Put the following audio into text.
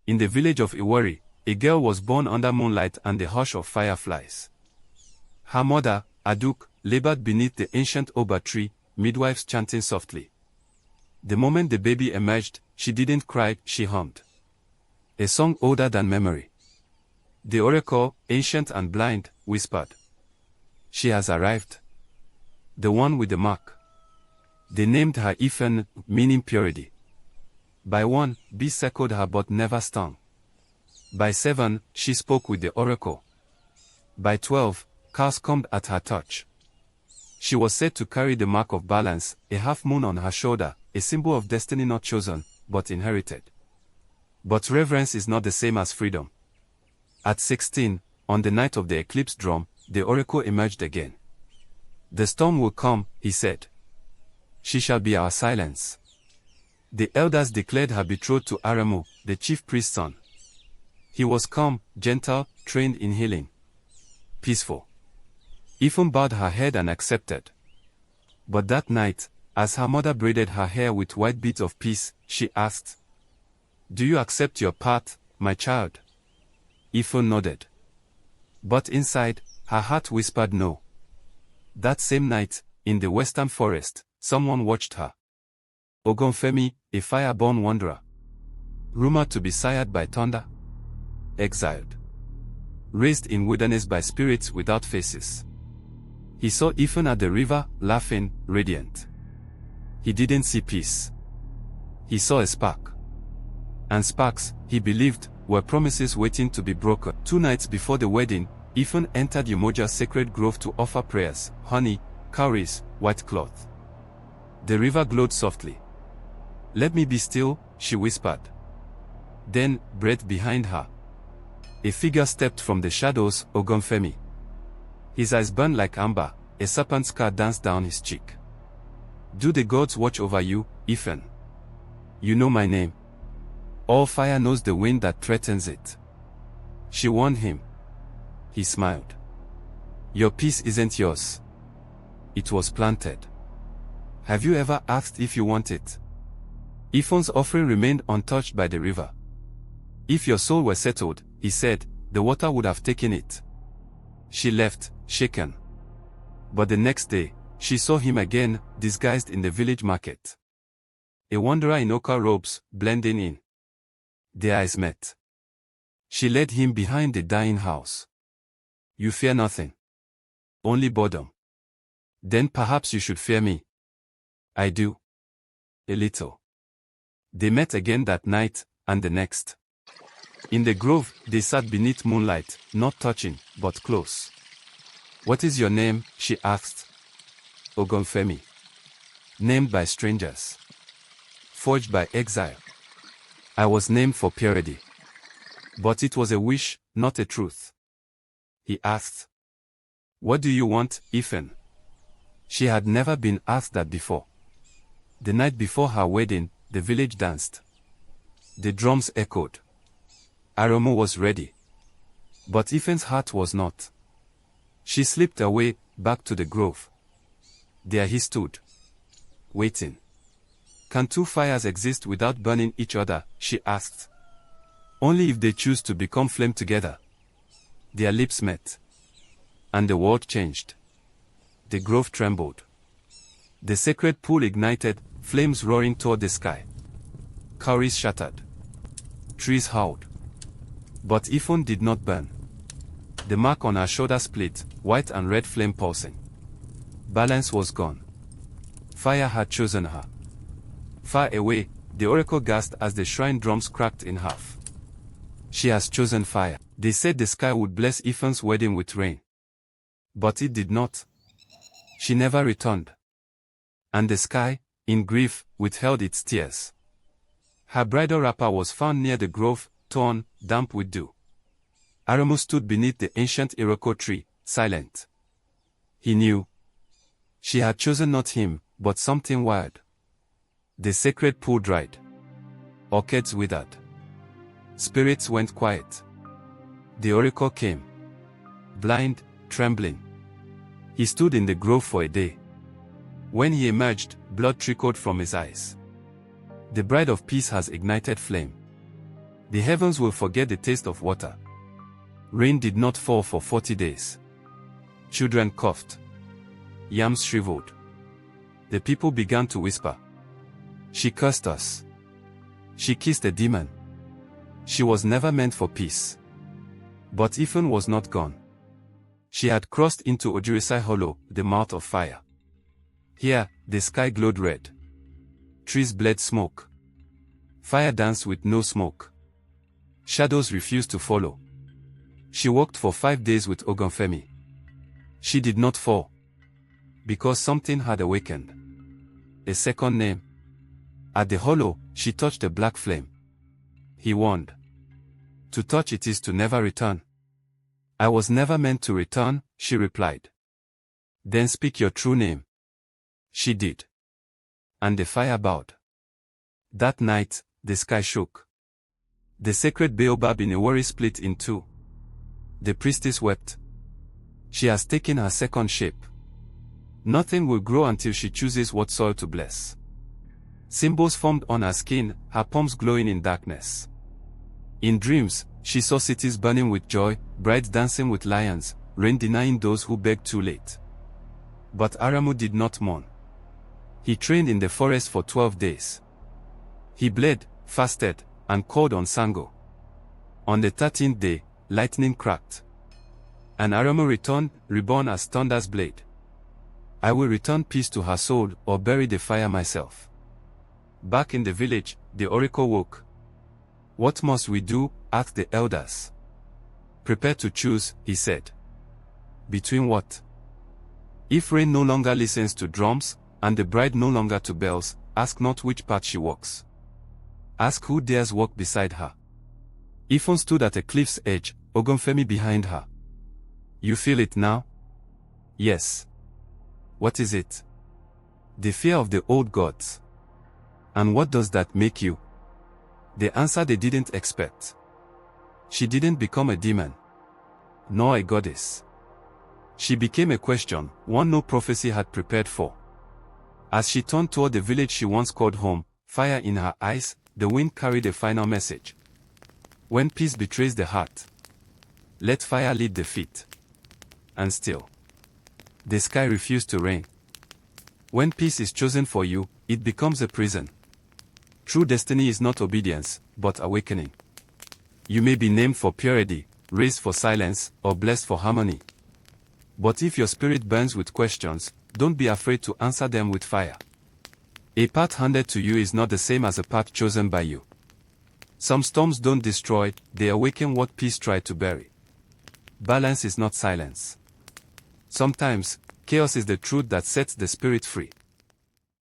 In the village of Iwari, a girl was born under moonlight and the hush of fireflies. Her mother, Aduk, labored beneath the ancient oba tree, midwives chanting softly. The moment the baby emerged, she didn't cry, she hummed. A song older than memory. The oracle, ancient and blind, whispered. She has arrived. The one with the mark. They named her Efun, meaning purity. By 1, bees circled her but never stung. By 7, she spoke with the oracle. By 12, cows combed at her touch. She was said to carry the mark of balance, a half-moon on her shoulder, a symbol of destiny not chosen, but inherited. But reverence is not the same as freedom. At 16, on the night of the eclipse drum, the oracle emerged again. The storm will come, he said. She shall be our silence. The elders declared her betrothed to Aramu, the chief priest's son. He was calm, gentle, trained in healing. Peaceful. Efun bowed her head and accepted. But that night, as her mother braided her hair with white beads of peace, she asked, "Do you accept your path, my child?" Efun nodded. But inside, her heart whispered no. That same night, in the western forest, someone watched her. Ogunfemi, a fire-born wanderer. Rumored to be sired by thunder. Exiled. Raised in wilderness by spirits without faces. He saw Efun at the river, laughing, radiant. He didn't see peace. He saw a spark. And sparks, he believed, were promises waiting to be broken. 2 nights before the wedding, Efun entered Umoja's sacred grove to offer prayers, honey, cowries, white cloth. The river glowed softly. "Let me be still," she whispered. Then, breathed behind her. A figure stepped from the shadows, Ogunfemi. His eyes burned like amber, a serpent scar danced down his cheek. "Do the gods watch over you, Efun? You know my name. All fire knows the wind that threatens it." She warned him. He smiled. "Your peace isn't yours. It was planted. Have you ever asked if you want it?" Efun's offering remained untouched by the river. "If your soul were settled," he said, "the water would have taken it." She left, shaken. But the next day, she saw him again, disguised in the village market. A wanderer in ochre robes, blending in. Their eyes met. She led him behind the dying house. "You fear nothing. Only boredom. Then perhaps you should fear me." "I do. A little." They met again that night, and the next. In the grove, they sat beneath moonlight, not touching, but close. "What is your name?" she asked. "Ogunfemi." "Named by strangers. Forged by exile." "I was named for purity." "But it was a wish, not a truth." He asked. "What do you want, Efun?" She had never been asked that before. The night before her wedding, the village danced. The drums echoed. Aramu was ready. But Efun's heart was not. She slipped away, back to the grove. There he stood. Waiting. "Can 2 fires exist without burning each other?" she asked. "Only if they choose to become flame together." Their lips met. And the world changed. The grove trembled. The sacred pool ignited, flames roaring toward the sky. Cowries shattered. Trees howled. But Efun did not burn. The mark on her shoulder split, white and red flame pulsing. Balance was gone. Fire had chosen her. Far away, the oracle gasped as the shrine drums cracked in half. "She has chosen fire." They said the sky would bless Efun's wedding with rain. But it did not. She never returned. And the sky, in grief, withheld its tears. Her bridal wrapper was found near the grove, torn, damp with dew. Aramu stood beneath the ancient Iroko tree, silent. He knew. She had chosen not him, but something wild. The sacred pool dried. Orchids withered. Spirits went quiet. The oracle came. Blind, trembling. He stood in the grove for a day. When he emerged, blood trickled from his eyes. The bride of peace has ignited flame. The heavens will forget the taste of water. Rain did not fall for 40 days. Children coughed. Yams shriveled. The people began to whisper. She cursed us. She kissed a demon. She was never meant for peace. But Efun was not gone. She had crossed into Ojirisai Hollow, the mouth of fire. Here, the sky glowed red. Trees bled smoke. Fire danced with no smoke. Shadows refused to follow. She walked for 5 days with Ogunfemi. She did not fall. Because something had awakened. A second name. At the hollow, she touched a black flame. He warned. To touch it is to never return. I was never meant to return, she replied. Then speak your true name. She did. And the fire bowed. That night, the sky shook. The sacred baobab in Iwari split in two. The priestess wept. She has taken her second shape. Nothing will grow until she chooses what soil to bless. Symbols formed on her skin, her palms glowing in darkness. In dreams, she saw cities burning with joy, brides dancing with lions, rain denying those who begged too late. But Aramu did not mourn. He trained in the forest for 12 days. He bled, fasted, and called on Sango. On the 13th day, lightning cracked. And Aramu returned, reborn as Thunder's blade. I will return peace to her soul, or bury the fire myself. Back in the village, the oracle woke. What must we do? Asked the elders. Prepare to choose, he said. Between what? If rain no longer listens to drums, and the bride no longer to bells, ask not which path she walks. Ask who dares walk beside her. Efun stood at a cliff's edge, Ogunfemi behind her. You feel it now? Yes. What is it? The fear of the old gods. And what does that make you? The answer they didn't expect. She didn't become a demon. Nor a goddess. She became a question, one no prophecy had prepared for. As she turned toward the village she once called home, fire in her eyes, the wind carried a final message. When peace betrays the heart, let fire lead the feet. And still, the sky refused to rain. When peace is chosen for you, it becomes a prison. True destiny is not obedience, but awakening. You may be named for purity, raised for silence, or blessed for harmony. But if your spirit burns with questions, don't be afraid to answer them with fire. A path handed to you is not the same as a path chosen by you. Some storms don't destroy, they awaken what peace tried to bury. Balance is not silence. Sometimes, chaos is the truth that sets the spirit free.